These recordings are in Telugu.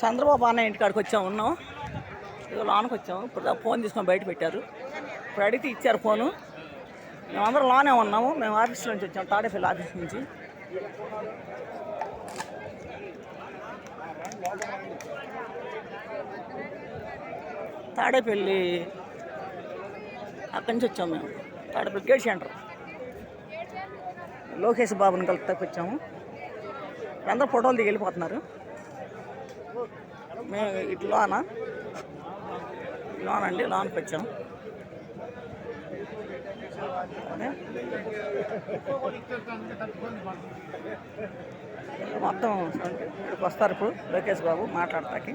చంద్రబాబు అన్న ఇంటికాడికి ఉన్నాం. ఇక లోనకి వచ్చాము. ఇప్పుడు ఫోన్ తీసుకొని బయట పెట్టారు. ఇప్పుడు అడిగితే ఇచ్చారు ఫోను. మేమందరం లోనే ఉన్నాము. మేము ఆఫీస్ నుంచి వచ్చాము, తాడేపల్లి ఆఫీస్ నుంచి. తాడేపల్లి అక్కడి నుంచి వచ్చాము మేము. తాడేపల్లి గేట్ సెంటర్ లోకేష్ బాబుని కలిపి వచ్చాము. అందరూ ఫోటోలు దిగి వెళ్ళిపోతున్నారు. మేము ఇటు లోనండి లోనికి వచ్చాము. మొత్తం ఇక్కడికి వస్తారు ఇప్పుడు లోకేష్ బాబు మాట్లాడతాకి.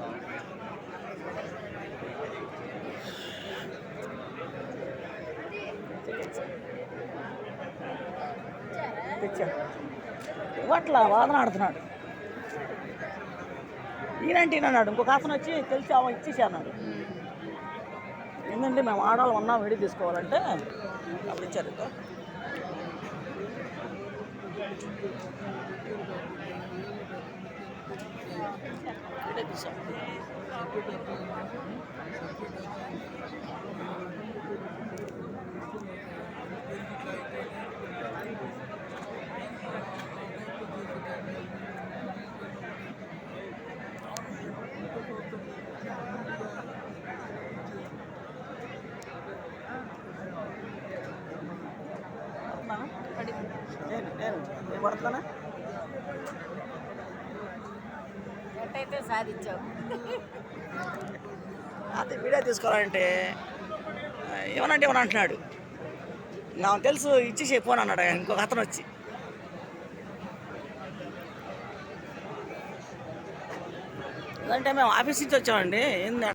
తెచ్చా ఇవ్వట్లా వాదన ఆడుతున్నాడు. ఈయనంటే అన్నాడు. ఇంకొక అతను వచ్చి తెలిసి ఇచ్చేసి అన్నాడు. ఏంటంటే మేము ఆడవాళ్ళు ఉన్నాం, విడి తీసుకోవాలంటే అప్పుడు ఇచ్చారు. ఇదే తీసాం. నేను పడుతున్నా ఎట్టయితే సాధించావు. అదే వీడియో తీసుకోవాలంటే ఏమనంటే ఏమని అంటున్నాడు. నాకు తెలుసు ఇచ్చేసి ఫోన్ అన్నాడు ఇంకొక అతను వచ్చి. ఎందుకంటే మేము ఆఫీస్ నుంచి వచ్చామండి. ఏంది